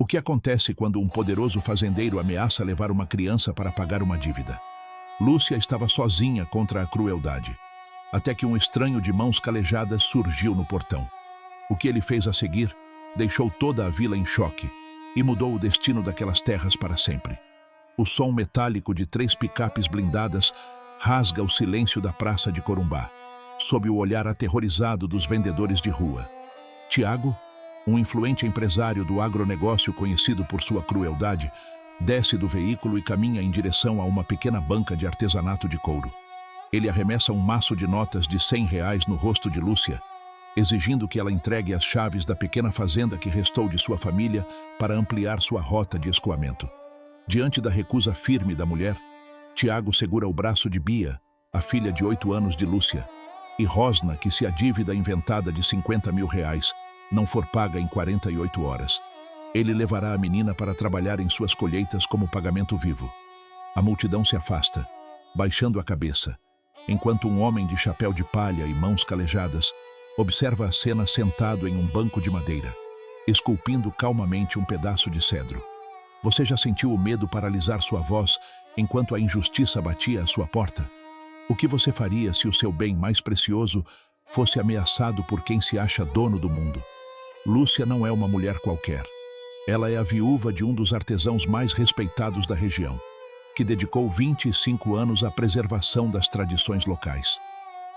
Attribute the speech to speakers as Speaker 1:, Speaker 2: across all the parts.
Speaker 1: O que acontece quando um poderoso fazendeiro ameaça levar uma criança para pagar uma dívida? Lúcia estava sozinha contra a crueldade, até que um estranho de mãos calejadas surgiu no portão. O que ele fez a seguir deixou toda a vila em choque e mudou o destino daquelas terras para sempre. O som metálico de 3 picapes blindadas rasga o silêncio da praça de Corumbá, sob o olhar aterrorizado dos vendedores de rua. Tiago, um influente empresário do agronegócio conhecido por sua crueldade, desce do veículo e caminha em direção a uma pequena banca de artesanato de couro. Ele arremessa um maço de notas de R$ 100 no rosto de Lúcia, exigindo que ela entregue as chaves da pequena fazenda que restou de sua família para ampliar sua rota de escoamento. Diante da recusa firme da mulher, Tiago segura o braço de Bia, a filha de 8 anos de Lúcia, e rosna que se a dívida inventada de R$ 50 mil não for paga em 48 horas, ele levará a menina para trabalhar em suas colheitas como pagamento vivo. A multidão se afasta, baixando a cabeça, enquanto um homem de chapéu de palha e mãos calejadas observa a cena sentado em um banco de madeira, esculpindo calmamente um pedaço de cedro. Você já sentiu o medo paralisar sua voz enquanto a injustiça batia à sua porta? O que você faria se o seu bem mais precioso fosse ameaçado por quem se acha dono do mundo? Lúcia não é uma mulher qualquer. Ela é a viúva de um dos artesãos mais respeitados da região, que dedicou 25 anos à preservação das tradições locais.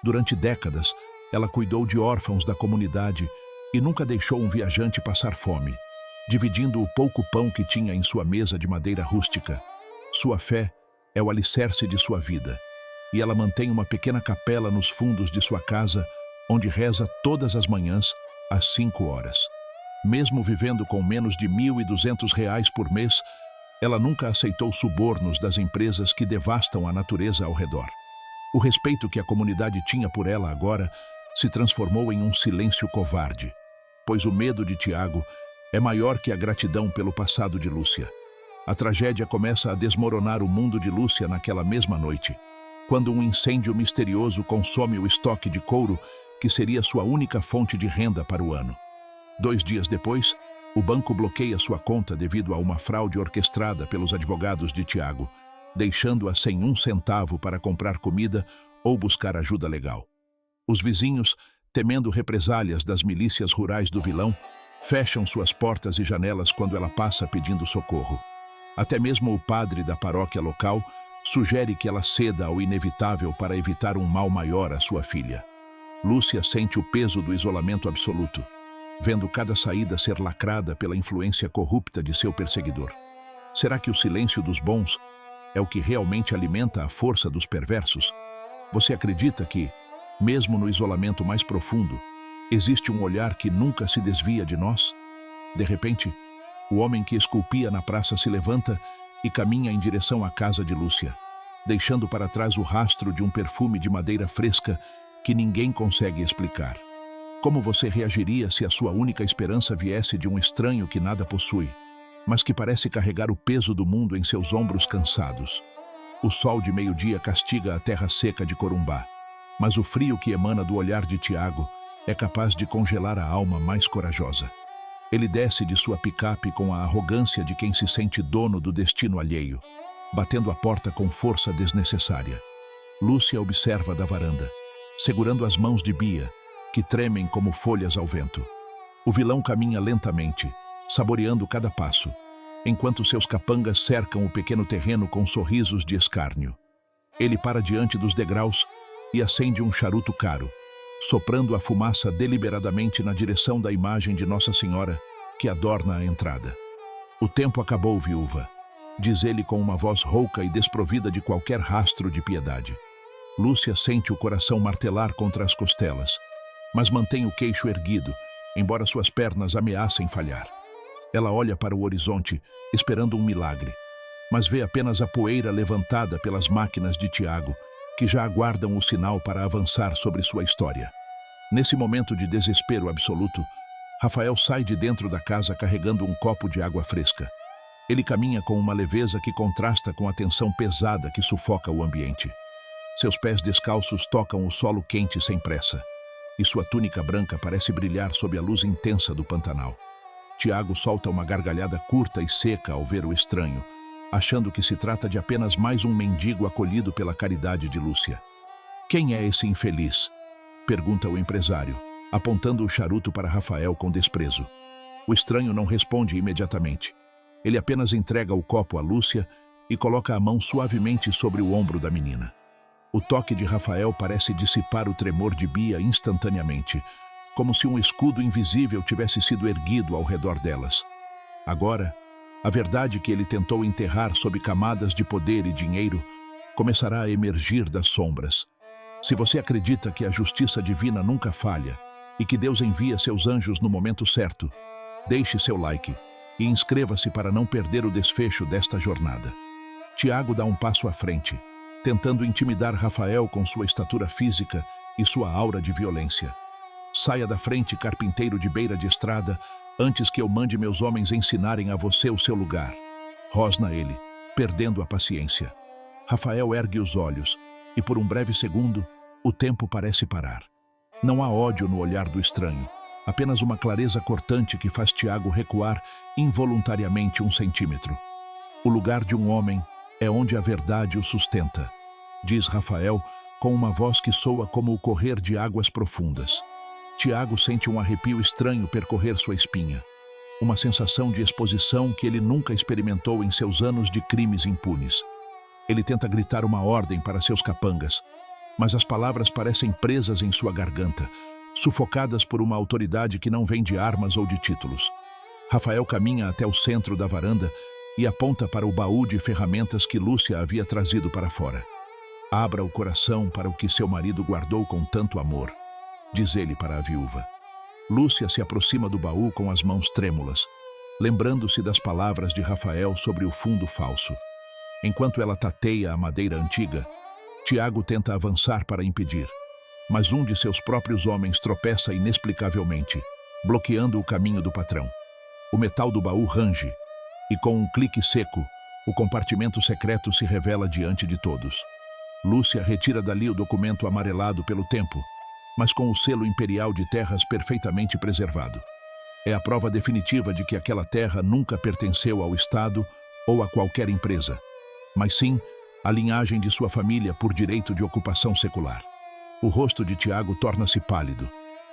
Speaker 1: Durante décadas, ela cuidou de órfãos da comunidade e nunca deixou um viajante passar fome, dividindo o pouco pão que tinha em sua mesa de madeira rústica. Sua fé é o alicerce de sua vida, e ela mantém uma pequena capela nos fundos de sua casa, onde reza todas as manhãs, às 5 horas. Mesmo vivendo com menos de R$ 1.200 por mês, ela nunca aceitou subornos das empresas que devastam a natureza ao redor. O respeito que a comunidade tinha por ela agora se transformou em um silêncio covarde, pois o medo de Tiago é maior que a gratidão pelo passado de Lúcia. A tragédia começa a desmoronar o mundo de Lúcia naquela mesma noite, quando um incêndio misterioso consome o estoque de couro que seria sua única fonte de renda para o ano. 2 dias depois, o banco bloqueia sua conta devido a uma fraude orquestrada pelos advogados de Tiago, deixando-a sem um centavo para comprar comida ou buscar ajuda legal. Os vizinhos, temendo represálias das milícias rurais do vilão, fecham suas portas e janelas quando ela passa pedindo socorro. Até mesmo o padre da paróquia local sugere que ela ceda ao inevitável para evitar um mal maior à sua filha. Lúcia sente o peso do isolamento absoluto, vendo cada saída ser lacrada pela influência corrupta de seu perseguidor. Será que o silêncio dos bons é o que realmente alimenta a força dos perversos? Você acredita que, mesmo no isolamento mais profundo, existe um olhar que nunca se desvia de nós? De repente, o homem que esculpia na praça se levanta e caminha em direção à casa de Lúcia, deixando para trás o rastro de um perfume de madeira fresca que ninguém consegue explicar. Como você reagiria se a sua única esperança viesse de um estranho que nada possui, mas que parece carregar o peso do mundo em seus ombros cansados? O sol de meio-dia castiga a terra seca de Corumbá, mas o frio que emana do olhar de Tiago é capaz de congelar a alma mais corajosa. Ele desce de sua picape com a arrogância de quem se sente dono do destino alheio, batendo a porta com força desnecessária. Lúcia observa da varanda, segurando as mãos de Bia, que tremem como folhas ao vento. O vilão caminha lentamente, saboreando cada passo, enquanto seus capangas cercam o pequeno terreno com sorrisos de escárnio. Ele para diante dos degraus e acende um charuto caro, soprando a fumaça deliberadamente na direção da imagem de Nossa Senhora, que adorna a entrada. "O tempo acabou, viúva", diz ele com uma voz rouca e desprovida de qualquer rastro de piedade. Lúcia sente o coração martelar contra as costelas, mas mantém o queixo erguido, embora suas pernas ameacem falhar. Ela olha para o horizonte, esperando um milagre, mas vê apenas a poeira levantada pelas máquinas de Tiago, que já aguardam o sinal para avançar sobre sua história. Nesse momento de desespero absoluto, Rafael sai de dentro da casa carregando um copo de água fresca. Ele caminha com uma leveza que contrasta com a tensão pesada que sufoca o ambiente. Seus pés descalços tocam o solo quente sem pressa, e sua túnica branca parece brilhar sob a luz intensa do Pantanal. Tiago solta uma gargalhada curta e seca ao ver o estranho, achando que se trata de apenas mais um mendigo acolhido pela caridade de Lúcia. Quem é esse infeliz? Pergunta o empresário, apontando o charuto para Rafael com desprezo. O estranho não responde imediatamente. Ele apenas entrega o copo a Lúcia e coloca a mão suavemente sobre o ombro da menina. O toque de Rafael parece dissipar o tremor de Bia instantaneamente, como se um escudo invisível tivesse sido erguido ao redor delas. Agora, a verdade que ele tentou enterrar sob camadas de poder e dinheiro começará a emergir das sombras. Se você acredita que a justiça divina nunca falha e que Deus envia seus anjos no momento certo, deixe seu like e inscreva-se para não perder o desfecho desta jornada. Tiago dá um passo à frente, tentando intimidar Rafael com sua estatura física e sua aura de violência. Saia da frente, carpinteiro de beira de estrada, antes que eu mande meus homens ensinarem a você o seu lugar. Rosna ele, perdendo a paciência. Rafael ergue os olhos e, por um breve segundo, o tempo parece parar. Não há ódio no olhar do estranho, apenas uma clareza cortante que faz Tiago recuar involuntariamente 1 centímetro. O lugar de um homem é onde a verdade o sustenta, diz Rafael com uma voz que soa como o correr de águas profundas. Tiago sente um arrepio estranho percorrer sua espinha, uma sensação de exposição que ele nunca experimentou em seus anos de crimes impunes. Ele tenta gritar uma ordem para seus capangas, mas as palavras parecem presas em sua garganta, sufocadas por uma autoridade que não vem de armas ou de títulos. Rafael caminha até o centro da varanda e aponta para o baú de ferramentas que Lúcia havia trazido para fora. Abra o coração para o que seu marido guardou com tanto amor, diz ele para a viúva. Lúcia se aproxima do baú com as mãos trêmulas, lembrando-se das palavras de Rafael sobre o fundo falso. Enquanto ela tateia a madeira antiga, Tiago tenta avançar para impedir, mas um de seus próprios homens tropeça inexplicavelmente, bloqueando o caminho do patrão. O metal do baú range, e com um clique seco, o compartimento secreto se revela diante de todos. Lúcia retira dali o documento amarelado pelo tempo, mas com o selo imperial de terras perfeitamente preservado. É a prova definitiva de que aquela terra nunca pertenceu ao Estado ou a qualquer empresa, mas sim à linhagem de sua família por direito de ocupação secular. O rosto de Tiago torna-se pálido,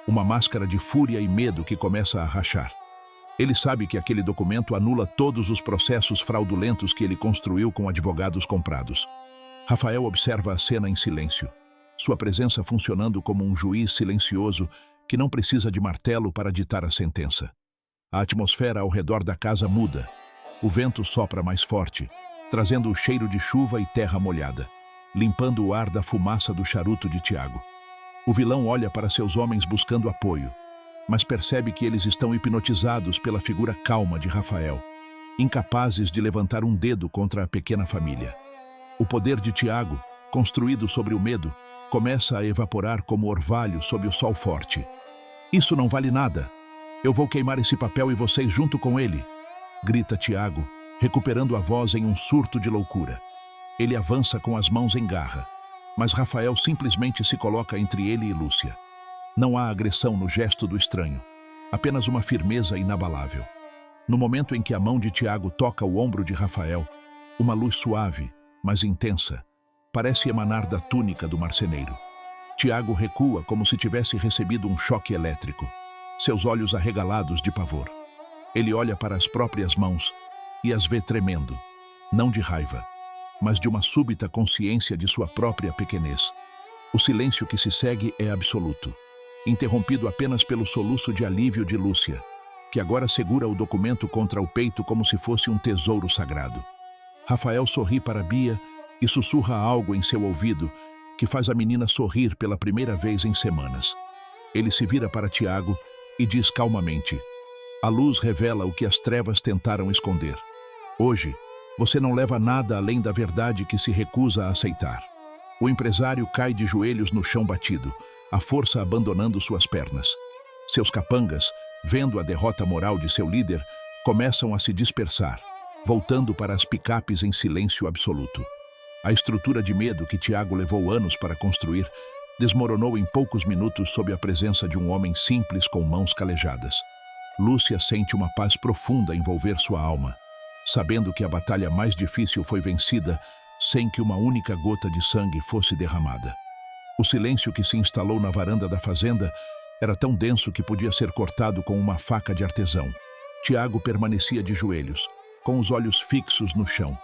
Speaker 1: uma máscara de fúria e medo que começa a rachar. Ele sabe que aquele documento anula todos os processos fraudulentos que ele construiu com advogados comprados. Rafael observa a cena em silêncio, sua presença funcionando como um juiz silencioso que não precisa de martelo para ditar a sentença. A atmosfera ao redor da casa muda. O vento sopra mais forte, trazendo o cheiro de chuva e terra molhada, limpando o ar da fumaça do charuto de Tiago. O vilão olha para seus homens buscando apoio, mas percebe que eles estão hipnotizados pela figura calma de Rafael, incapazes de levantar um dedo contra a pequena família. O poder de Tiago, construído sobre o medo, começa a evaporar como orvalho sob o sol forte. Isso não vale nada. Eu vou queimar esse papel e vocês junto com ele, grita Tiago, recuperando a voz em um surto de loucura. Ele avança com as mãos em garra, mas Rafael simplesmente se coloca entre ele e Lúcia. Não há agressão no gesto do estranho, apenas uma firmeza inabalável. No momento em que a mão de Tiago toca o ombro de Rafael, uma luz suave, mas intensa, parece emanar da túnica do marceneiro. Tiago recua como se tivesse recebido um choque elétrico, seus olhos arregalados de pavor. Ele olha para as próprias mãos e as vê tremendo, não de raiva, mas de uma súbita consciência de sua própria pequenez. O silêncio que se segue é absoluto, interrompido apenas pelo soluço de alívio de Lúcia, que agora segura o documento contra o peito como se fosse um tesouro sagrado. Rafael sorri para Bia e sussurra algo em seu ouvido que faz a menina sorrir pela primeira vez em semanas. Ele se vira para Tiago e diz calmamente: a luz revela o que as trevas tentaram esconder. Hoje, você não leva nada além da verdade que se recusa a aceitar. O empresário cai de joelhos no chão batido, a força abandonando suas pernas. Seus capangas, vendo a derrota moral de seu líder, começam a se dispersar, voltando para as picapes em silêncio absoluto. A estrutura de medo que Tiago levou anos para construir desmoronou em poucos minutos sob a presença de um homem simples com mãos calejadas. Lúcia sente uma paz profunda envolver sua alma, sabendo que a batalha mais difícil foi vencida sem que uma única gota de sangue fosse derramada. O silêncio que se instalou na varanda da fazenda era tão denso que podia ser cortado com uma faca de artesão. Tiago permanecia de joelhos, com os olhos fixos no chão,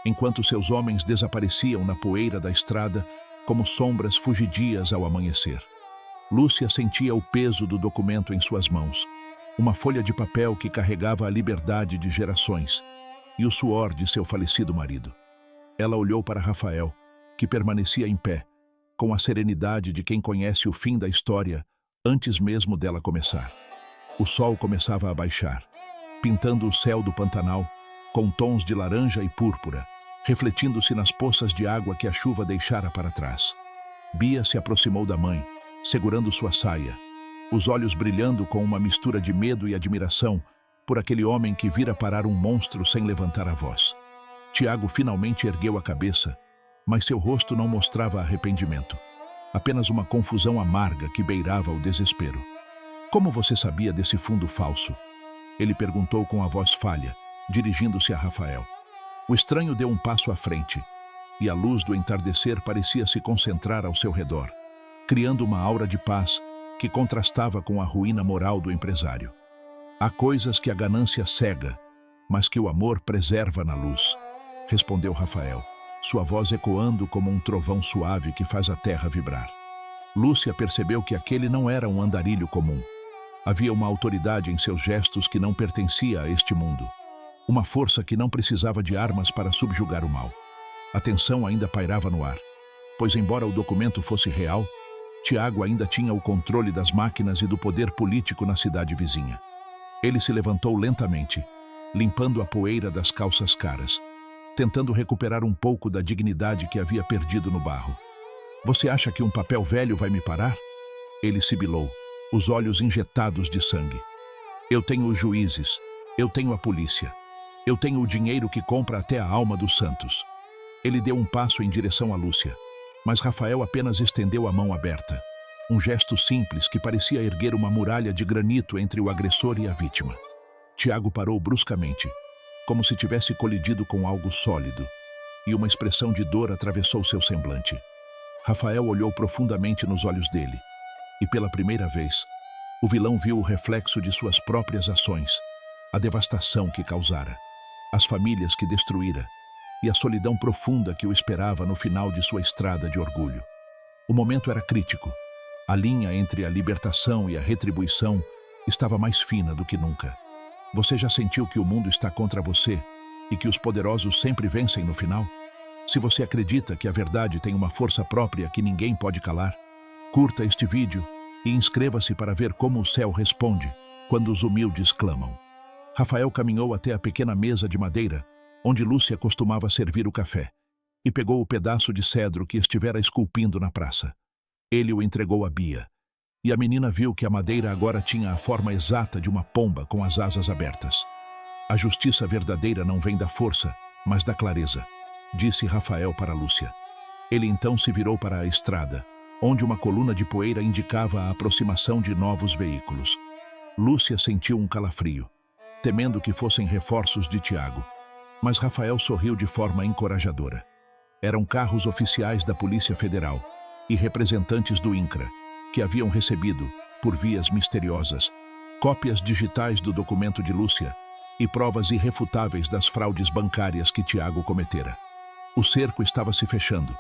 Speaker 1: enquanto seus homens desapareciam na poeira da estrada como sombras fugidias ao amanhecer. Lúcia sentia o peso do documento em suas mãos, uma folha de papel que carregava a liberdade de gerações e o suor de seu falecido marido. Ela olhou para Rafael, que permanecia em pé, com a serenidade de quem conhece o fim da história antes mesmo dela começar. O sol começava a baixar, pintando o céu do Pantanal com tons de laranja e púrpura, refletindo-se nas poças de água que a chuva deixara para trás. Bia se aproximou da mãe, segurando sua saia, os olhos brilhando com uma mistura de medo e admiração por aquele homem que vira parar um monstro sem levantar a voz. Tiago finalmente ergueu a cabeça, mas seu rosto não mostrava arrependimento, apenas uma confusão amarga que beirava o desespero. Como você sabia desse fundo falso? Ele perguntou com a voz falha, dirigindo-se a Rafael. O estranho deu um passo à frente, e a luz do entardecer parecia se concentrar ao seu redor, criando uma aura de paz que contrastava com a ruína moral do empresário. Há coisas que a ganância cega, mas que o amor preserva na luz, respondeu Rafael, sua voz ecoando como um trovão suave que faz a terra vibrar. Lúcia percebeu que aquele não era um andarilho comum. Havia uma autoridade em seus gestos que não pertencia a este mundo. Uma força que não precisava de armas para subjugar o mal. A tensão ainda pairava no ar, pois embora o documento fosse real, Tiago ainda tinha o controle das máquinas e do poder político na cidade vizinha. Ele se levantou lentamente, limpando a poeira das calças caras, tentando recuperar um pouco da dignidade que havia perdido no barro. Você acha que um papel velho vai me parar? Ele sibilou, os olhos injetados de sangue. Eu tenho os juízes, eu tenho a polícia, eu tenho o dinheiro que compra até a alma dos santos. Ele deu um passo em direção a Lúcia, mas Rafael apenas estendeu a mão aberta, um gesto simples que parecia erguer uma muralha de granito entre o agressor e a vítima. Tiago parou bruscamente, como se tivesse colidido com algo sólido, e uma expressão de dor atravessou seu semblante. Rafael olhou profundamente nos olhos dele, e pela primeira vez, o vilão viu o reflexo de suas próprias ações, a devastação que causara, as famílias que destruíra, e a solidão profunda que o esperava no final de sua estrada de orgulho. O momento era crítico. A linha entre a libertação e a retribuição estava mais fina do que nunca. Você já sentiu que o mundo está contra você e que os poderosos sempre vencem no final? Se você acredita que a verdade tem uma força própria que ninguém pode calar, curta este vídeo e inscreva-se para ver como o céu responde quando os humildes clamam. Rafael caminhou até a pequena mesa de madeira onde Lúcia costumava servir o café, e pegou o pedaço de cedro que estivera esculpindo na praça. Ele o entregou a Bia, e a menina viu que a madeira agora tinha a forma exata de uma pomba com as asas abertas. A justiça verdadeira não vem da força, mas da clareza, disse Rafael para Lúcia. Ele então se virou para a estrada, onde uma coluna de poeira indicava a aproximação de novos veículos. Lúcia sentiu um calafrio, temendo que fossem reforços de Tiago. Mas Rafael sorriu de forma encorajadora. Eram carros oficiais da Polícia Federal e representantes do INCRA, que haviam recebido, por vias misteriosas, cópias digitais do documento de Lúcia e provas irrefutáveis das fraudes bancárias que Tiago cometera. O cerco estava se fechando,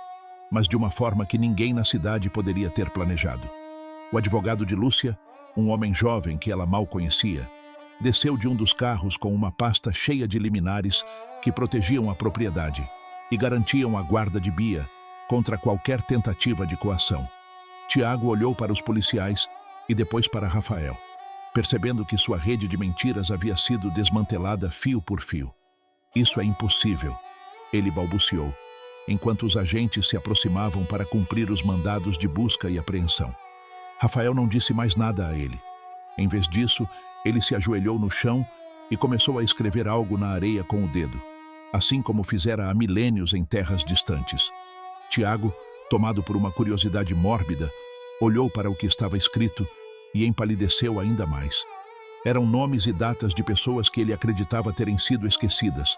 Speaker 1: mas de uma forma que ninguém na cidade poderia ter planejado. O advogado de Lúcia, um homem jovem que ela mal conhecia, desceu de um dos carros com uma pasta cheia de liminares que protegiam a propriedade e garantiam a guarda de Bia contra qualquer tentativa de coação. Tiago olhou para os policiais e depois para Rafael, percebendo que sua rede de mentiras havia sido desmantelada fio por fio. Isso é impossível, ele balbuciou, enquanto os agentes se aproximavam para cumprir os mandados de busca e apreensão. Rafael não disse mais nada a ele. Em vez disso, ele se ajoelhou no chão e começou a escrever algo na areia com o dedo, assim como fizera há milênios em terras distantes. Tiago, tomado por uma curiosidade mórbida, olhou para o que estava escrito e empalideceu ainda mais. Eram nomes e datas de pessoas que ele acreditava terem sido esquecidas,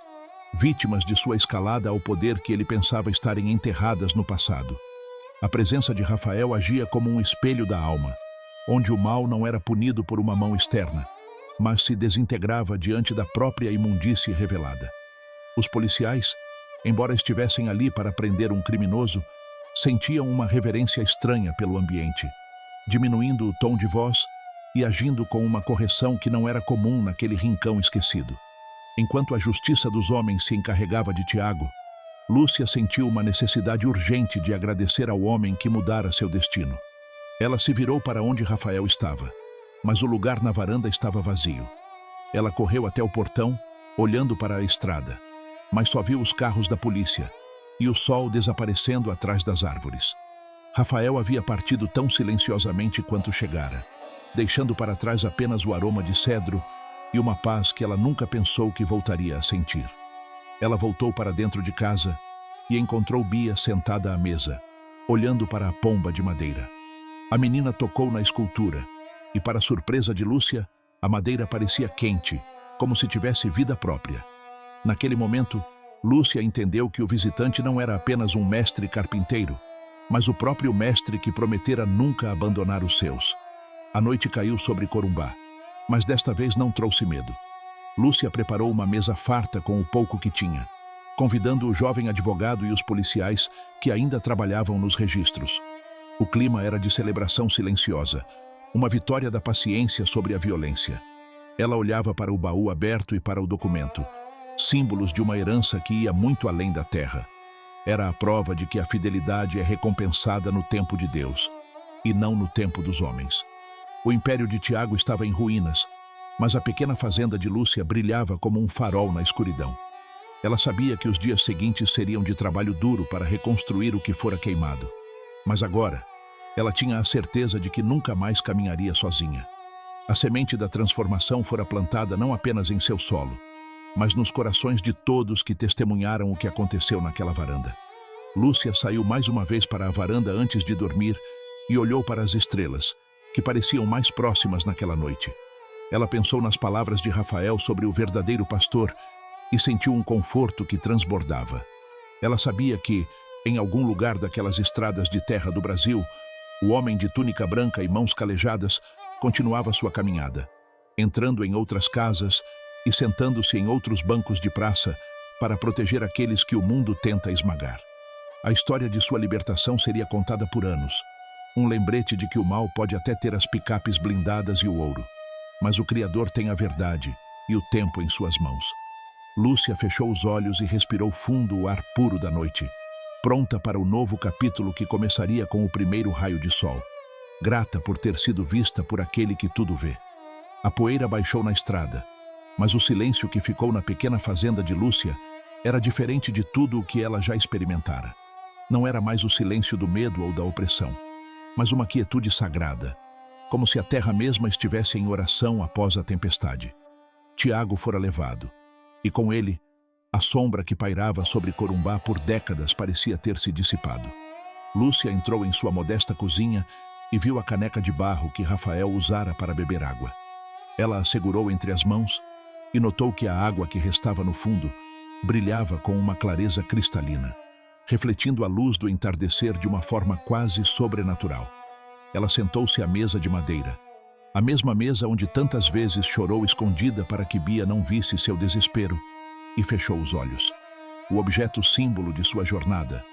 Speaker 1: vítimas de sua escalada ao poder que ele pensava estarem enterradas no passado. A presença de Rafael agia como um espelho da alma, onde o mal não era punido por uma mão externa, mas se desintegrava diante da própria imundície revelada. Os policiais, embora estivessem ali para prender um criminoso, sentiam uma reverência estranha pelo ambiente, diminuindo o tom de voz e agindo com uma correção que não era comum naquele rincão esquecido. Enquanto a justiça dos homens se encarregava de Tiago, Lúcia sentiu uma necessidade urgente de agradecer ao homem que mudara seu destino. Ela se virou para onde Rafael estava, mas o lugar na varanda estava vazio. Ela correu até o portão, olhando para a estrada, mas só viu os carros da polícia e o sol desaparecendo atrás das árvores. Rafael havia partido tão silenciosamente quanto chegara, deixando para trás apenas o aroma de cedro e uma paz que ela nunca pensou que voltaria a sentir. Ela voltou para dentro de casa e encontrou Bia sentada à mesa, olhando para a pomba de madeira. A menina tocou na escultura e, para surpresa de Lúcia, a madeira parecia quente, como se tivesse vida própria. Naquele momento, Lúcia entendeu que o visitante não era apenas um mestre carpinteiro, mas o próprio mestre que prometera nunca abandonar os seus. A noite caiu sobre Corumbá, mas desta vez não trouxe medo. Lúcia preparou uma mesa farta com o pouco que tinha, convidando o jovem advogado e os policiais que ainda trabalhavam nos registros. O clima era de celebração silenciosa, uma vitória da paciência sobre a violência. Ela olhava para o baú aberto e para o documento, símbolos de uma herança que ia muito além da terra. Era a prova de que a fidelidade é recompensada no tempo de Deus, e não no tempo dos homens. O império de Tiago estava em ruínas, mas a pequena fazenda de Lúcia brilhava como um farol na escuridão. Ela sabia que os dias seguintes seriam de trabalho duro para reconstruir o que fora queimado. Mas agora, ela tinha a certeza de que nunca mais caminharia sozinha. A semente da transformação fora plantada não apenas em seu solo, mas nos corações de todos que testemunharam o que aconteceu naquela varanda. Lúcia saiu mais uma vez para a varanda antes de dormir e olhou para as estrelas, que pareciam mais próximas naquela noite. Ela pensou nas palavras de Rafael sobre o verdadeiro pastor e sentiu um conforto que transbordava. Ela sabia que, em algum lugar daquelas estradas de terra do Brasil, o homem de túnica branca e mãos calejadas continuava sua caminhada, entrando em outras casas e sentando-se em outros bancos de praça para proteger aqueles que o mundo tenta esmagar. A história de sua libertação seria contada por anos, um lembrete de que o mal pode até ter as picapes blindadas e o ouro, mas o Criador tem a verdade e o tempo em suas mãos. Lúcia fechou os olhos e respirou fundo o ar puro da noite, pronta para o novo capítulo que começaria com o primeiro raio de sol, grata por ter sido vista por aquele que tudo vê. A poeira baixou na estrada, mas o silêncio que ficou na pequena fazenda de Lúcia era diferente de tudo o que ela já experimentara. Não era mais o silêncio do medo ou da opressão, mas uma quietude sagrada, como se a terra mesma estivesse em oração após a tempestade. Tiago fora levado, e com ele, a sombra que pairava sobre Corumbá por décadas parecia ter se dissipado. Lúcia entrou em sua modesta cozinha e viu a caneca de barro que Rafael usara para beber água. Ela a segurou entre as mãos e notou que a água que restava no fundo brilhava com uma clareza cristalina, refletindo a luz do entardecer de uma forma quase sobrenatural. Ela sentou-se à mesa de madeira, a mesma mesa onde tantas vezes chorou escondida para que Bia não visse seu desespero, e fechou os olhos. O objeto símbolo de sua jornada,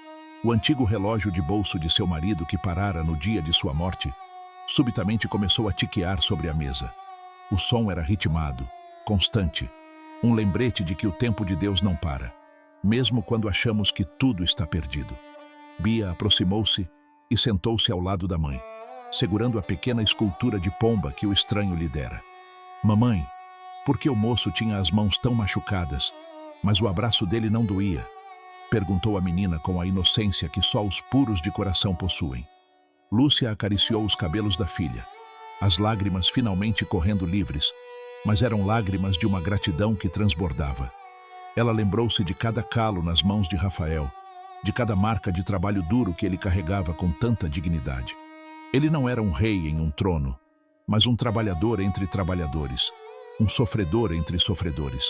Speaker 1: o antigo relógio de bolso de seu marido que parara no dia de sua morte, subitamente começou a tiquear sobre a mesa. O som era ritmado, constante, um lembrete de que o tempo de Deus não para, mesmo quando achamos que tudo está perdido. Bia aproximou-se e sentou-se ao lado da mãe, segurando a pequena escultura de pomba que o estranho lhe dera. Mamãe, por que o moço tinha as mãos tão machucadas, mas o abraço dele não doía? Perguntou a menina com a inocência que só os puros de coração possuem. Lúcia acariciou os cabelos da filha, as lágrimas finalmente correndo livres, mas eram lágrimas de uma gratidão que transbordava. Ela lembrou-se de cada calo nas mãos de Rafael, de cada marca de trabalho duro que ele carregava com tanta dignidade. Ele não era um rei em um trono, mas um trabalhador entre trabalhadores, um sofredor entre sofredores.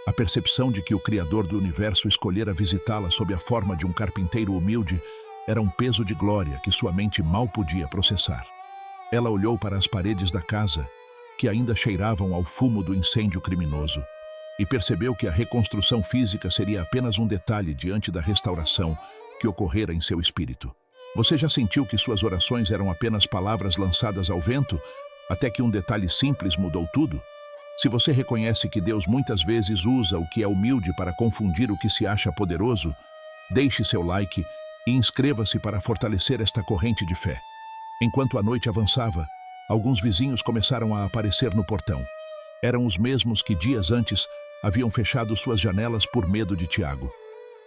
Speaker 1: A percepção de que o Criador do Universo escolhera visitá-la sob a forma de um carpinteiro humilde era um peso de glória que sua mente mal podia processar. Ela olhou para as paredes da casa, que ainda cheiravam ao fumo do incêndio criminoso, e percebeu que a reconstrução física seria apenas um detalhe diante da restauração que ocorrera em seu espírito. Você já sentiu que suas orações eram apenas palavras lançadas ao vento, até que um detalhe simples mudou tudo? Se você reconhece que Deus muitas vezes usa o que é humilde para confundir o que se acha poderoso, deixe seu like e inscreva-se para fortalecer esta corrente de fé. Enquanto a noite avançava, alguns vizinhos começaram a aparecer no portão. Eram os mesmos que dias antes haviam fechado suas janelas por medo de Tiago.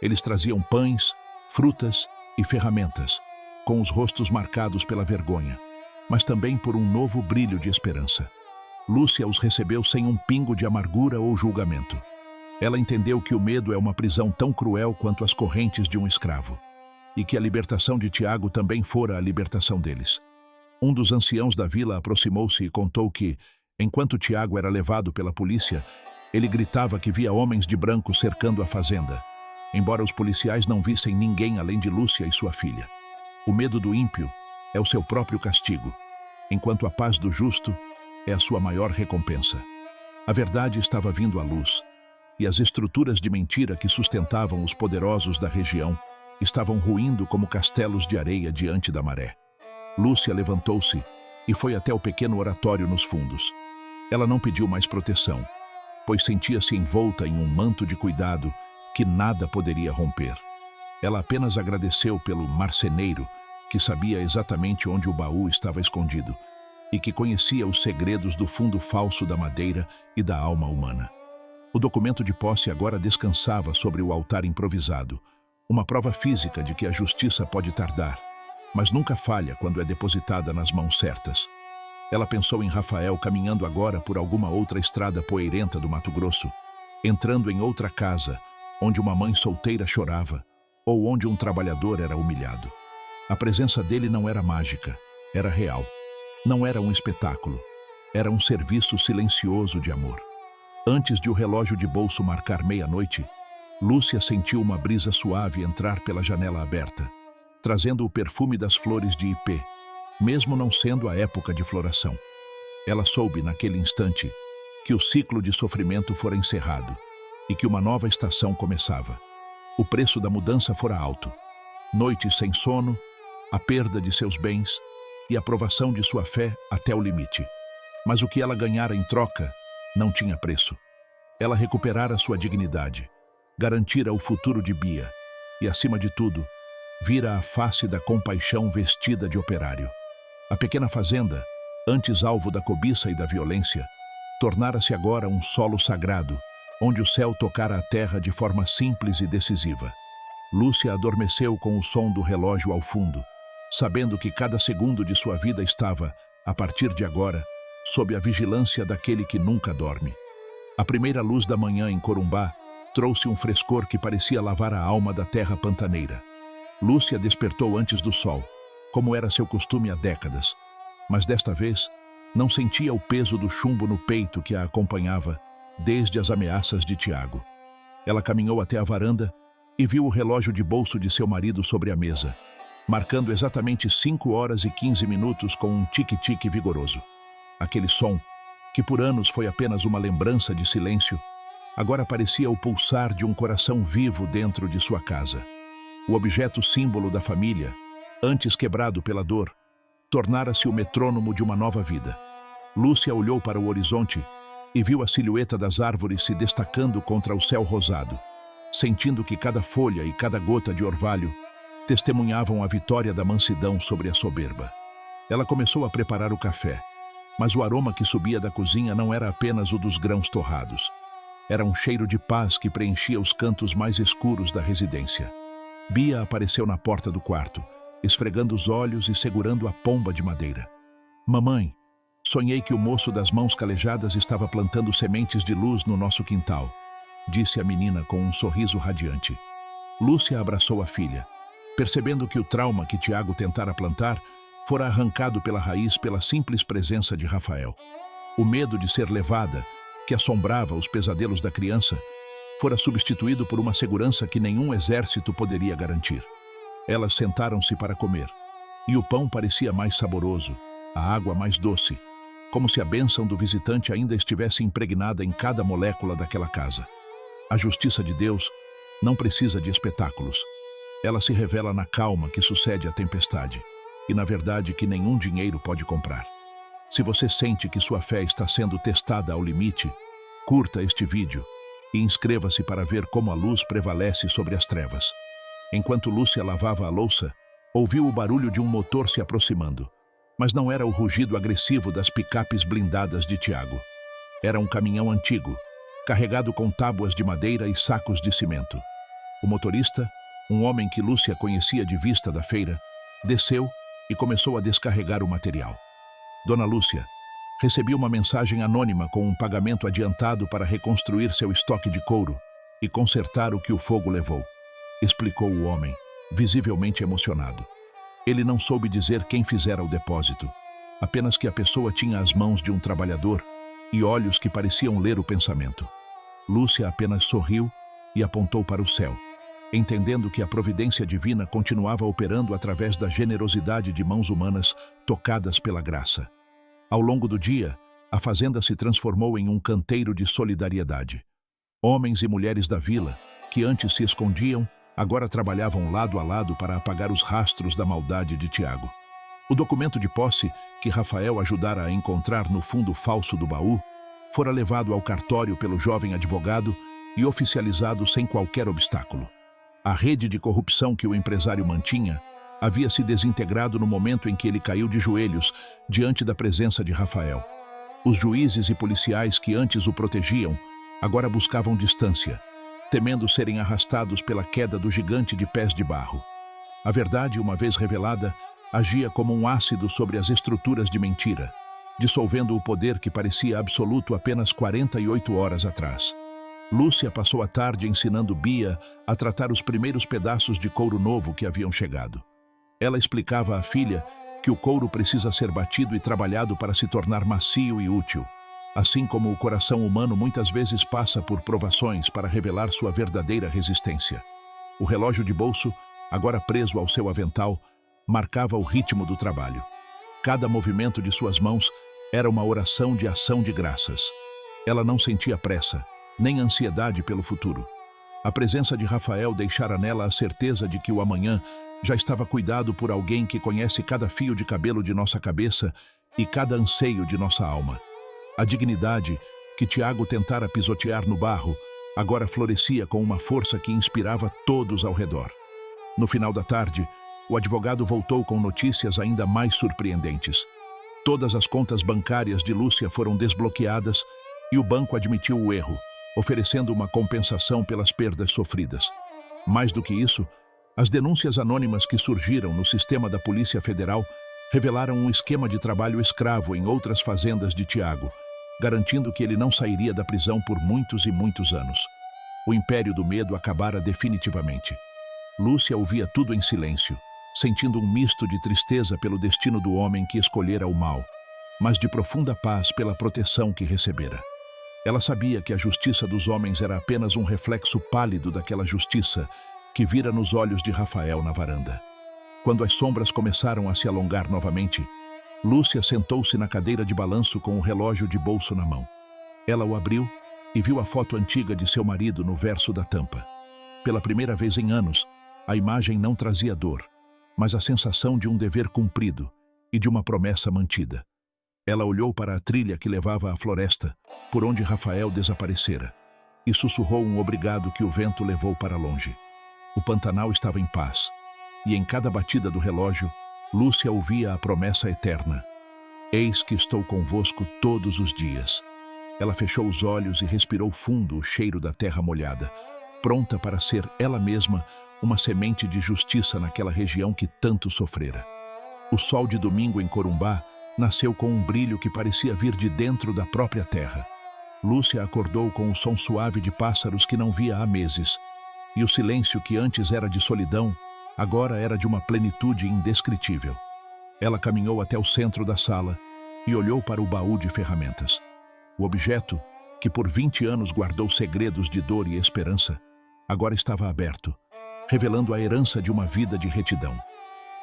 Speaker 1: Eles traziam pães, frutas e ferramentas, com os rostos marcados pela vergonha, mas também por um novo brilho de esperança. Lúcia os recebeu sem um pingo de amargura ou julgamento. Ela entendeu que o medo é uma prisão tão cruel quanto as correntes de um escravo, e que a libertação de Tiago também fora a libertação deles. Um dos anciãos da vila aproximou-se e contou que, enquanto Tiago era levado pela polícia, ele gritava que via homens de branco cercando a fazenda, embora os policiais não vissem ninguém além de Lúcia e sua filha. O medo do ímpio é o seu próprio castigo, enquanto a paz do justo é a sua maior recompensa. A verdade estava vindo à luz, e as estruturas de mentira que sustentavam os poderosos da região estavam ruindo como castelos de areia diante da maré. Lúcia levantou-se e foi até o pequeno oratório nos fundos. Ela não pediu mais proteção, pois sentia-se envolta em um manto de cuidado que nada poderia romper. Ela apenas agradeceu pelo marceneiro, que sabia exatamente onde o baú estava escondido e que conhecia os segredos do fundo falso da madeira e da alma humana. O documento de posse agora descansava sobre o altar improvisado, uma prova física de que a justiça pode tardar, mas nunca falha quando é depositada nas mãos certas. Ela pensou em Rafael caminhando agora por alguma outra estrada poeirenta do Mato Grosso, entrando em outra casa, onde uma mãe solteira chorava, ou onde um trabalhador era humilhado. A presença dele não era mágica, era real. Não era um espetáculo, era um serviço silencioso de amor. Antes de o relógio de bolso marcar meia-noite, Lúcia sentiu uma brisa suave entrar pela janela aberta, trazendo o perfume das flores de ipê, mesmo não sendo a época de floração. Ela soube, naquele instante, que o ciclo de sofrimento fora encerrado e que uma nova estação começava. O preço da mudança fora alto. Noites sem sono, a perda de seus bens e a provação de sua fé até o limite. Mas o que ela ganhara em troca não tinha preço. Ela recuperara sua dignidade, garantira o futuro de Bia e, acima de tudo, vira a face da compaixão vestida de operário. A pequena fazenda, antes alvo da cobiça e da violência, tornara-se agora um solo sagrado, onde o céu tocara a terra de forma simples e decisiva. Lúcia adormeceu com o som do relógio ao fundo, sabendo que cada segundo de sua vida estava, a partir de agora, sob a vigilância daquele que nunca dorme. A primeira luz da manhã em Corumbá trouxe um frescor que parecia lavar a alma da terra pantaneira. Lúcia despertou antes do sol, como era seu costume há décadas, mas desta vez não sentia o peso do chumbo no peito que a acompanhava desde as ameaças de Tiago. Ela caminhou até a varanda e viu o relógio de bolso de seu marido sobre a mesa, marcando exatamente 5h15 com um tique-tique vigoroso. Aquele som, que por anos foi apenas uma lembrança de silêncio, agora parecia o pulsar de um coração vivo dentro de sua casa. O objeto símbolo da família, antes quebrado pela dor, tornara-se o metrônomo de uma nova vida. Lúcia olhou para o horizonte e viu a silhueta das árvores se destacando contra o céu rosado, sentindo que cada folha e cada gota de orvalho testemunhavam a vitória da mansidão sobre a soberba. Ela começou a preparar o café, mas o aroma que subia da cozinha não era apenas o dos grãos torrados. Era um cheiro de paz que preenchia os cantos mais escuros da residência. Bia apareceu na porta do quarto, esfregando os olhos e segurando a pomba de madeira. Mamãe, sonhei que o moço das mãos calejadas estava plantando sementes de luz no nosso quintal, disse a menina com um sorriso radiante. Lúcia abraçou a filha, percebendo que o trauma que Tiago tentara plantar fora arrancado pela raiz pela simples presença de Rafael. O medo de ser levada que assombrava os pesadelos da criança, fora substituído por uma segurança que nenhum exército poderia garantir. Elas sentaram-se para comer, e o pão parecia mais saboroso, a água mais doce, como se a bênção do visitante ainda estivesse impregnada em cada molécula daquela casa. A justiça de Deus não precisa de espetáculos. Ela se revela na calma que sucede à tempestade, e na verdade que nenhum dinheiro pode comprar. Se você sente que sua fé está sendo testada ao limite, curta este vídeo e inscreva-se para ver como a luz prevalece sobre as trevas. Enquanto Lúcia lavava a louça, ouviu o barulho de um motor se aproximando, mas não era o rugido agressivo das picapes blindadas de Tiago. Era um caminhão antigo, carregado com tábuas de madeira e sacos de cimento. O motorista, um homem que Lúcia conhecia de vista da feira, desceu e começou a descarregar o material. Dona Lúcia, recebi uma mensagem anônima com um pagamento adiantado para reconstruir seu estoque de couro e consertar o que o fogo levou, explicou o homem, visivelmente emocionado. Ele não soube dizer quem fizera o depósito, apenas que a pessoa tinha as mãos de um trabalhador e olhos que pareciam ler o pensamento. Lúcia apenas sorriu e apontou para o céu, entendendo que a providência divina continuava operando através da generosidade de mãos humanas tocadas pela graça. Ao longo do dia, a fazenda se transformou em um canteiro de solidariedade. Homens e mulheres da vila, que antes se escondiam, agora trabalhavam lado a lado para apagar os rastros da maldade de Tiago. O documento de posse, que Rafael ajudara a encontrar no fundo falso do baú, fora levado ao cartório pelo jovem advogado e oficializado sem qualquer obstáculo. A rede de corrupção que o empresário mantinha havia se desintegrado no momento em que ele caiu de joelhos diante da presença de Rafael. Os juízes e policiais que antes o protegiam agora buscavam distância, temendo serem arrastados pela queda do gigante de pés de barro. A verdade, uma vez revelada, agia como um ácido sobre as estruturas de mentira, dissolvendo o poder que parecia absoluto apenas 48 horas atrás. Lúcia passou a tarde ensinando Bia a tratar os primeiros pedaços de couro novo que haviam chegado. Ela explicava à filha que o couro precisa ser batido e trabalhado para se tornar macio e útil, assim como o coração humano muitas vezes passa por provações para revelar sua verdadeira resistência. O relógio de bolso, agora preso ao seu avental, marcava o ritmo do trabalho. Cada movimento de suas mãos era uma oração de ação de graças. Ela não sentia pressa, nem ansiedade pelo futuro. A presença de Rafael deixara nela a certeza de que o amanhã já estava cuidado por alguém que conhece cada fio de cabelo de nossa cabeça e cada anseio de nossa alma. A dignidade que Tiago tentara pisotear no barro agora florescia com uma força que inspirava todos ao redor. No final da tarde, o advogado voltou com notícias ainda mais surpreendentes. Todas as contas bancárias de Lúcia foram desbloqueadas e o banco admitiu o erro, oferecendo uma compensação pelas perdas sofridas. Mais do que isso, as denúncias anônimas que surgiram no sistema da Polícia Federal revelaram um esquema de trabalho escravo em outras fazendas de Tiago, garantindo que ele não sairia da prisão por muitos e muitos anos. O império do medo acabara definitivamente. Lúcia ouvia tudo em silêncio, sentindo um misto de tristeza pelo destino do homem que escolhera o mal, mas de profunda paz pela proteção que recebera. Ela sabia que a justiça dos homens era apenas um reflexo pálido daquela justiça que vira nos olhos de Rafael na varanda. Quando as sombras começaram a se alongar novamente, Lúcia sentou-se na cadeira de balanço com o relógio de bolso na mão. Ela o abriu e viu a foto antiga de seu marido no verso da tampa. Pela primeira vez em anos, a imagem não trazia dor, mas a sensação de um dever cumprido e de uma promessa mantida. Ela olhou para a trilha que levava à floresta, por onde Rafael desaparecera, e sussurrou um obrigado que o vento levou para longe. O Pantanal estava em paz, e em cada batida do relógio, Lúcia ouvia a promessa eterna: eis que estou convosco todos os dias. Ela fechou os olhos e respirou fundo o cheiro da terra molhada, pronta para ser ela mesma uma semente de justiça naquela região que tanto sofrera. O sol de domingo em Corumbá nasceu com um brilho que parecia vir de dentro da própria terra. Lúcia acordou com o som suave de pássaros que não via há meses, e o silêncio que antes era de solidão, agora era de uma plenitude indescritível. Ela caminhou até o centro da sala e olhou para o baú de ferramentas. O objeto, que por 20 anos guardou segredos de dor e esperança, agora estava aberto, revelando a herança de uma vida de retidão.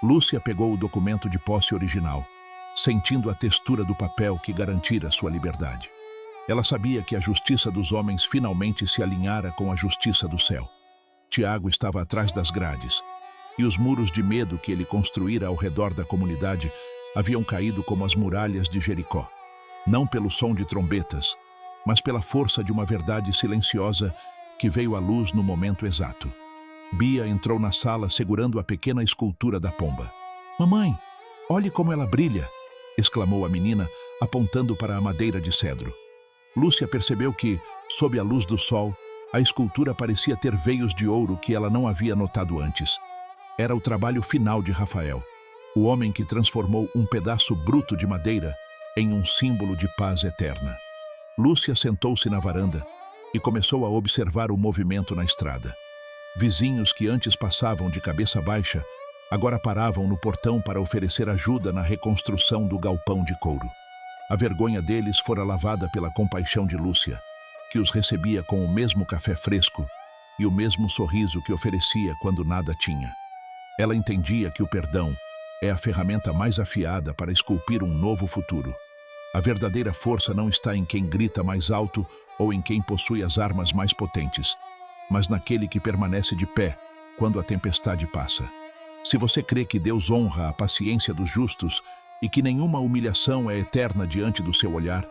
Speaker 1: Lúcia pegou o documento de posse original, sentindo a textura do papel que garantira sua liberdade. Ela sabia que a justiça dos homens finalmente se alinhara com a justiça do céu. Tiago estava atrás das grades, e os muros de medo que ele construíra ao redor da comunidade haviam caído como as muralhas de Jericó. Não pelo som de trombetas, mas pela força de uma verdade silenciosa que veio à luz no momento exato. Bia entrou na sala segurando a pequena escultura da pomba. "Mamãe, olhe como ela brilha!" exclamou a menina, apontando para a madeira de cedro. Lúcia percebeu que, sob a luz do sol, a escultura parecia ter veios de ouro que ela não havia notado antes. Era o trabalho final de Rafael, o homem que transformou um pedaço bruto de madeira em um símbolo de paz eterna. Lúcia sentou-se na varanda e começou a observar o movimento na estrada. Vizinhos que antes passavam de cabeça baixa, agora paravam no portão para oferecer ajuda na reconstrução do galpão de couro. A vergonha deles fora lavada pela compaixão de Lúcia, que os recebia com o mesmo café fresco e o mesmo sorriso que oferecia quando nada tinha. Ela entendia que o perdão é a ferramenta mais afiada para esculpir um novo futuro. A verdadeira força não está em quem grita mais alto ou em quem possui as armas mais potentes, mas naquele que permanece de pé quando a tempestade passa. Se você crê que Deus honra a paciência dos justos e que nenhuma humilhação é eterna diante do seu olhar,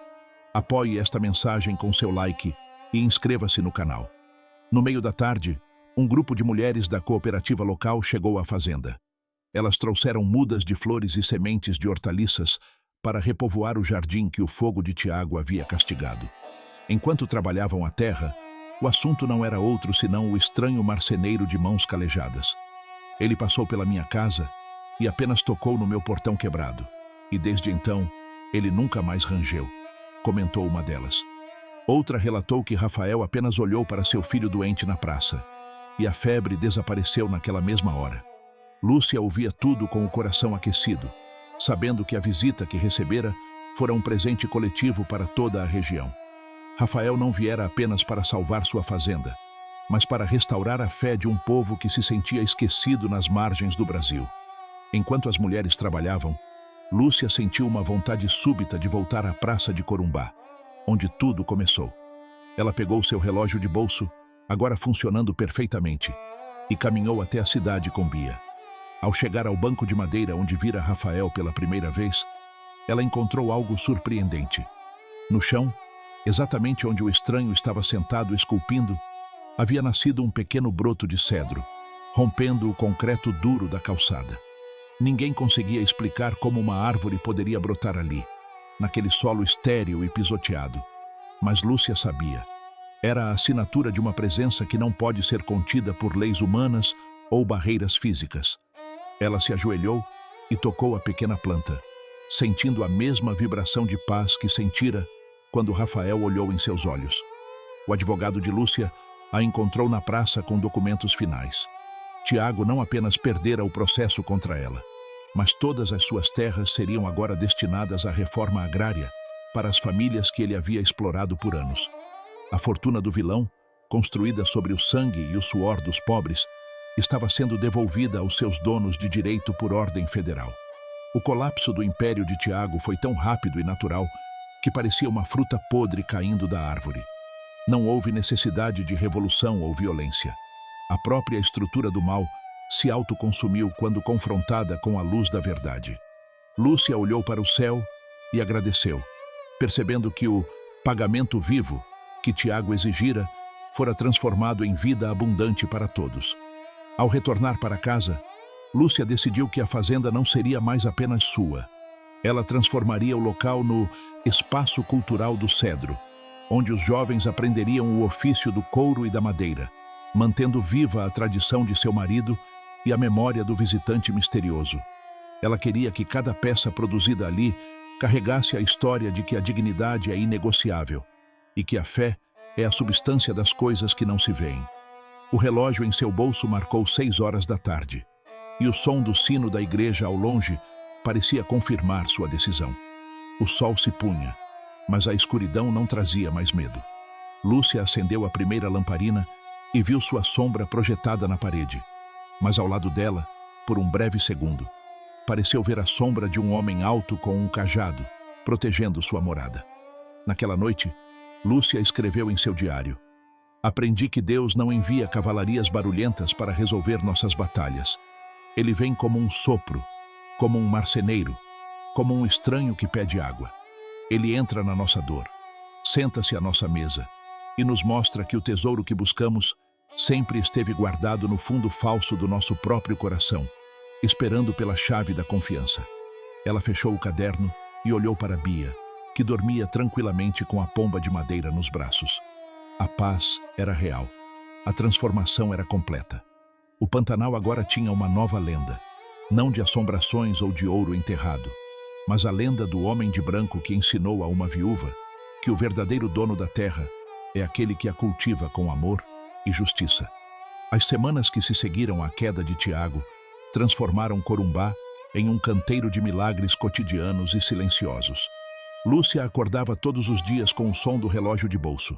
Speaker 1: apoie esta mensagem com seu like e inscreva-se no canal. No meio da tarde, um grupo de mulheres da cooperativa local chegou à fazenda. Elas trouxeram mudas de flores e sementes de hortaliças para repovoar o jardim que o fogo de Tiago havia castigado. Enquanto trabalhavam a terra, o assunto não era outro senão o estranho marceneiro de mãos calejadas. Ele passou pela minha casa e apenas tocou no meu portão quebrado. E desde então, ele nunca mais rangeu, comentou uma delas. Outra relatou que Rafael apenas olhou para seu filho doente na praça, e a febre desapareceu naquela mesma hora. Lúcia ouvia tudo com o coração aquecido, sabendo que a visita que recebera fora um presente coletivo para toda a região. Rafael não viera apenas para salvar sua fazenda, mas para restaurar a fé de um povo que se sentia esquecido nas margens do Brasil. Enquanto as mulheres trabalhavam, Lúcia sentiu uma vontade súbita de voltar à praça de Corumbá, onde tudo começou. Ela pegou seu relógio de bolso, agora funcionando perfeitamente, e caminhou até a cidade com Bia. Ao chegar ao banco de madeira onde vira Rafael pela primeira vez, ela encontrou algo surpreendente. No chão, exatamente onde o estranho estava sentado esculpindo, havia nascido um pequeno broto de cedro, rompendo o concreto duro da calçada. Ninguém conseguia explicar como uma árvore poderia brotar ali, naquele solo estéril e pisoteado. Mas Lúcia sabia. Era a assinatura de uma presença que não pode ser contida por leis humanas ou barreiras físicas. Ela se ajoelhou e tocou a pequena planta, sentindo a mesma vibração de paz que sentira quando Rafael olhou em seus olhos. O advogado de Lúcia a encontrou na praça com documentos finais. Tiago não apenas perdera o processo contra ela, mas todas as suas terras seriam agora destinadas à reforma agrária para as famílias que ele havia explorado por anos. A fortuna do vilão, construída sobre o sangue e o suor dos pobres, estava sendo devolvida aos seus donos de direito por ordem federal. O colapso do império de Tiago foi tão rápido e natural que parecia uma fruta podre caindo da árvore. Não houve necessidade de revolução ou violência. A própria estrutura do mal se autoconsumiu quando confrontada com a luz da verdade. Lúcia olhou para o céu e agradeceu, percebendo que o pagamento vivo que Tiago exigira fora transformado em vida abundante para todos. Ao retornar para casa, Lúcia decidiu que a fazenda não seria mais apenas sua. Ela transformaria o local no Espaço Cultural do Cedro, onde os jovens aprenderiam o ofício do couro e da madeira, mantendo viva a tradição de seu marido e a memória do visitante misterioso. Ela queria que cada peça produzida ali carregasse a história de que a dignidade é inegociável e que a fé é a substância das coisas que não se veem. O relógio em seu bolso marcou 6 horas da tarde, e o som do sino da igreja ao longe parecia confirmar sua decisão. O sol se punha, mas a escuridão não trazia mais medo. Lúcia acendeu a primeira lamparina e viu sua sombra projetada na parede. Mas ao lado dela, por um breve segundo, pareceu ver a sombra de um homem alto com um cajado, protegendo sua morada. Naquela noite, Lúcia escreveu em seu diário: "Aprendi que Deus não envia cavalarias barulhentas para resolver nossas batalhas. Ele vem como um sopro, como um marceneiro, como um estranho que pede água. Ele entra na nossa dor, senta-se à nossa mesa e nos mostra que o tesouro que buscamos sempre esteve guardado no fundo falso do nosso próprio coração, esperando pela chave da confiança." Ela fechou o caderno e olhou para Bia, que dormia tranquilamente com a pomba de madeira nos braços. A paz era real. A transformação era completa. O Pantanal agora tinha uma nova lenda, não de assombrações ou de ouro enterrado, mas a lenda do homem de branco que ensinou a uma viúva que o verdadeiro dono da terra é aquele que a cultiva com amor e justiça. As semanas que se seguiram à queda de Tiago transformaram Corumbá em um canteiro de milagres cotidianos e silenciosos. Lúcia acordava todos os dias com o som do relógio de bolso,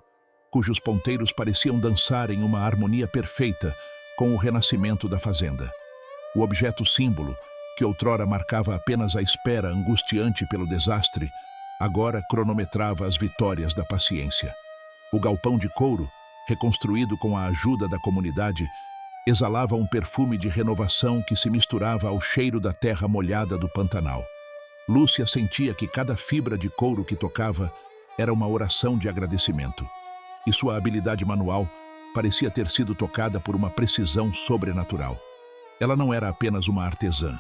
Speaker 1: cujos ponteiros pareciam dançar em uma harmonia perfeita com o renascimento da fazenda. O objeto símbolo, que outrora marcava apenas a espera angustiante pelo desastre, agora cronometrava as vitórias da paciência. O galpão de couro, reconstruído com a ajuda da comunidade, exalava um perfume de renovação que se misturava ao cheiro da terra molhada do Pantanal. Lúcia sentia que cada fibra de couro que tocava era uma oração de agradecimento, e sua habilidade manual parecia ter sido tocada por uma precisão sobrenatural. Ela não era apenas uma artesã.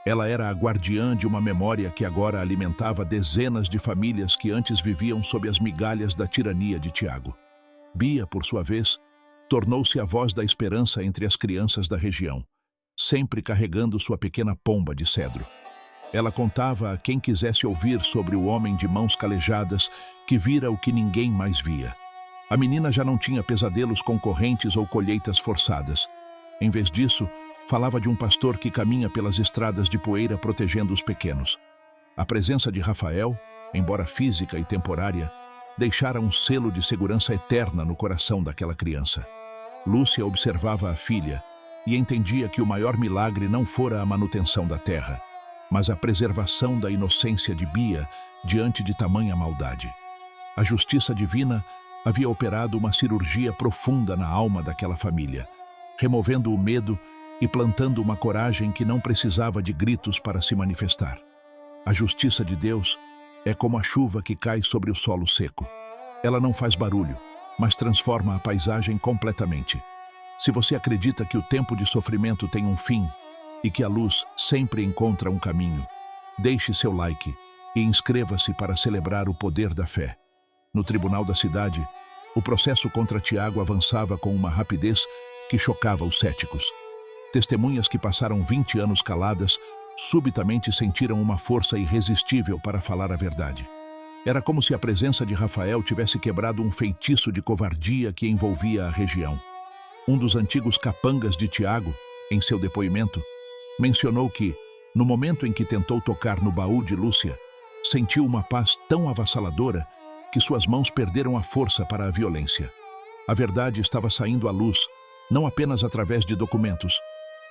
Speaker 1: Ela era a guardiã de uma memória que agora alimentava dezenas de famílias que antes viviam sob as migalhas da tirania de Tiago. Bia, por sua vez, tornou-se a voz da esperança entre as crianças da região, sempre carregando sua pequena pomba de cedro. Ela contava a quem quisesse ouvir sobre o homem de mãos calejadas que vira o que ninguém mais via. A menina já não tinha pesadelos com correntes ou colheitas forçadas. Em vez disso, falava de um pastor que caminha pelas estradas de poeira protegendo os pequenos. A presença de Rafael, embora física e temporária, deixara um selo de segurança eterna no coração daquela criança. Lúcia observava a filha e entendia que o maior milagre não fora a manutenção da terra, mas a preservação da inocência de Bia diante de tamanha maldade. A justiça divina havia operado uma cirurgia profunda na alma daquela família, removendo o medo e plantando uma coragem que não precisava de gritos para se manifestar. A justiça de Deus é como a chuva que cai sobre o solo seco. Ela não faz barulho, mas transforma a paisagem completamente. Se você acredita que o tempo de sofrimento tem um fim e que a luz sempre encontra um caminho, deixe seu like e inscreva-se para celebrar o poder da fé. No tribunal da cidade, o processo contra Tiago avançava com uma rapidez que chocava os céticos. Testemunhas que passaram 20 anos caladas subitamente sentiram uma força irresistível para falar a verdade. Era como se a presença de Rafael tivesse quebrado um feitiço de covardia que envolvia a região. Um dos antigos capangas de Tiago, em seu depoimento, mencionou que, no momento em que tentou tocar no baú de Lúcia, sentiu uma paz tão avassaladora que suas mãos perderam a força para a violência. A verdade estava saindo à luz, não apenas através de documentos,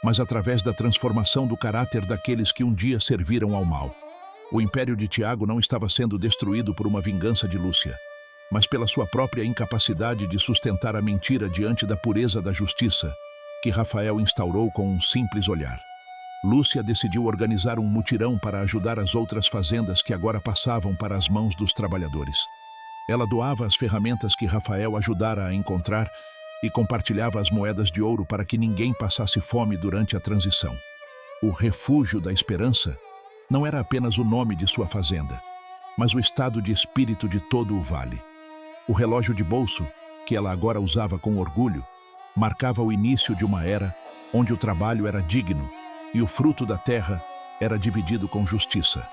Speaker 1: mas através da transformação do caráter daqueles que um dia serviram ao mal. O império de Tiago não estava sendo destruído por uma vingança de Lúcia, mas pela sua própria incapacidade de sustentar a mentira diante da pureza da justiça, que Rafael instaurou com um simples olhar. Lúcia decidiu organizar um mutirão para ajudar as outras fazendas que agora passavam para as mãos dos trabalhadores. Ela doava as ferramentas que Rafael ajudara a encontrar e compartilhava as moedas de ouro para que ninguém passasse fome durante a transição. O Refúgio da Esperança não era apenas o nome de sua fazenda, mas o estado de espírito de todo o vale. O relógio de bolso, que ela agora usava com orgulho, marcava o início de uma era onde o trabalho era digno e o fruto da terra era dividido com justiça.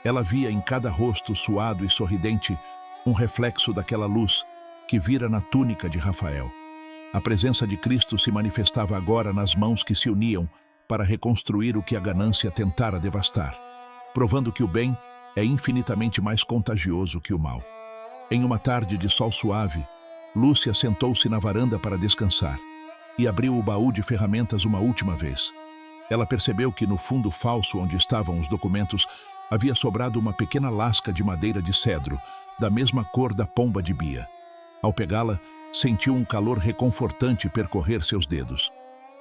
Speaker 1: Ela via em cada rosto suado e sorridente um reflexo daquela luz que vira na túnica de Rafael. A presença de Cristo se manifestava agora nas mãos que se uniam para reconstruir o que a ganância tentara devastar, provando que o bem é infinitamente mais contagioso que o mal. Em uma tarde de sol suave, Lúcia sentou-se na varanda para descansar e abriu o baú de ferramentas uma última vez. Ela percebeu que no fundo falso onde estavam os documentos havia sobrado uma pequena lasca de madeira de cedro, da mesma cor da pomba de Bia. Ao pegá-la, sentiu um calor reconfortante percorrer seus dedos.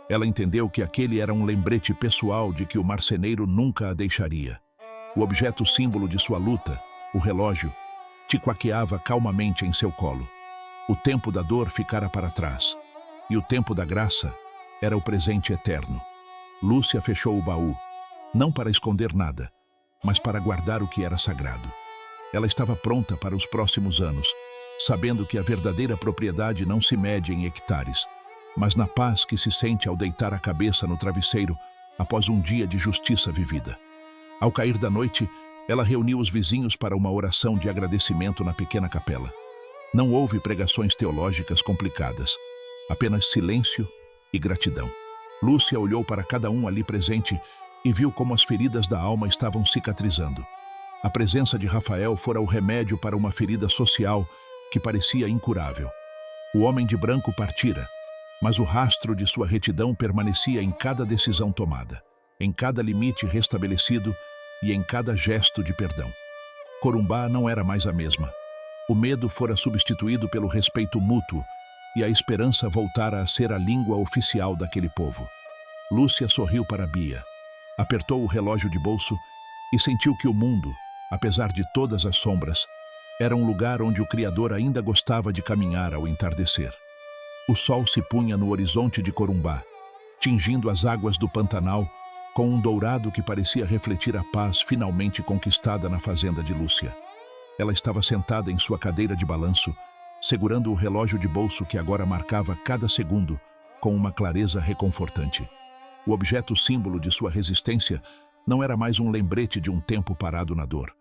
Speaker 1: Ela entendeu que aquele era um lembrete pessoal de que o marceneiro nunca a deixaria. O objeto símbolo de sua luta, o relógio, tiquaqueava calmamente em seu colo. O tempo da dor ficara para trás, e o tempo da graça era o presente eterno. Lúcia fechou o baú, não para esconder nada, mas para guardar o que era sagrado. Ela estava pronta para os próximos anos, sabendo que a verdadeira propriedade não se mede em hectares, mas na paz que se sente ao deitar a cabeça no travesseiro após um dia de justiça vivida. Ao cair da noite, ela reuniu os vizinhos para uma oração de agradecimento na pequena capela. Não houve pregações teológicas complicadas, apenas silêncio e gratidão. Lúcia olhou para cada um ali presente e viu como as feridas da alma estavam cicatrizando. A presença de Rafael fora o remédio para uma ferida social que parecia incurável. O homem de branco partira, mas o rastro de sua retidão permanecia em cada decisão tomada, em cada limite restabelecido e em cada gesto de perdão. Corumbá não era mais a mesma. O medo fora substituído pelo respeito mútuo e a esperança voltara a ser a língua oficial daquele povo. Lúcia sorriu para Bia, apertou o relógio de bolso e sentiu que o mundo, apesar de todas as sombras, era um lugar onde o Criador ainda gostava de caminhar ao entardecer. O sol se punha no horizonte de Corumbá, tingindo as águas do Pantanal com um dourado que parecia refletir a paz finalmente conquistada na fazenda de Lúcia. Ela estava sentada em sua cadeira de balanço, segurando o relógio de bolso que agora marcava cada segundo com uma clareza reconfortante. O objeto símbolo de sua resistência não era mais um lembrete de um tempo parado na dor,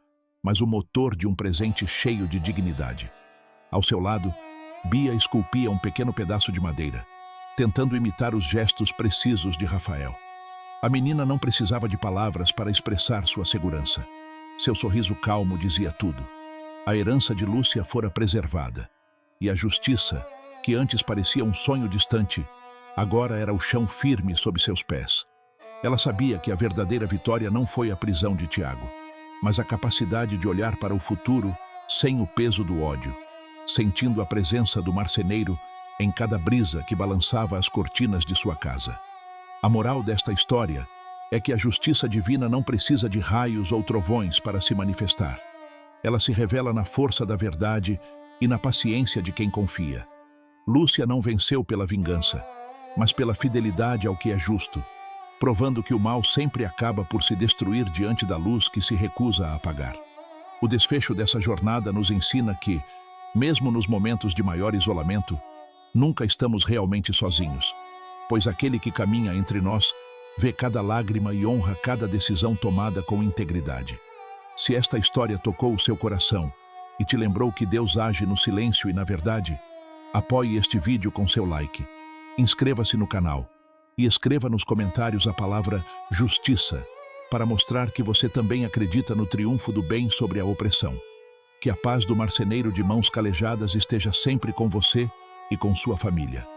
Speaker 1: mas o motor de um presente cheio de dignidade. Ao seu lado, Bia esculpia um pequeno pedaço de madeira, tentando imitar os gestos precisos de Rafael. A menina não precisava de palavras para expressar sua segurança. Seu sorriso calmo dizia tudo. A herança de Lúcia fora preservada, e a justiça, que antes parecia um sonho distante, agora era o chão firme sob seus pés. Ela sabia que a verdadeira vitória não foi a prisão de Tiago, mas a capacidade de olhar para o futuro sem o peso do ódio, sentindo a presença do marceneiro em cada brisa que balançava as cortinas de sua casa. A moral desta história é que a justiça divina não precisa de raios ou trovões para se manifestar. Ela se revela na força da verdade e na paciência de quem confia. Lúcia não venceu pela vingança, mas pela fidelidade ao que é justo, provando que o mal sempre acaba por se destruir diante da luz que se recusa a apagar. O desfecho dessa jornada nos ensina que, mesmo nos momentos de maior isolamento, nunca estamos realmente sozinhos, pois aquele que caminha entre nós vê cada lágrima e honra cada decisão tomada com integridade. Se esta história tocou o seu coração e te lembrou que Deus age no silêncio e na verdade, apoie este vídeo com seu like, inscreva-se no canal e escreva nos comentários a palavra justiça, para mostrar que você também acredita no triunfo do bem sobre a opressão. Que a paz do marceneiro de mãos calejadas esteja sempre com você e com sua família.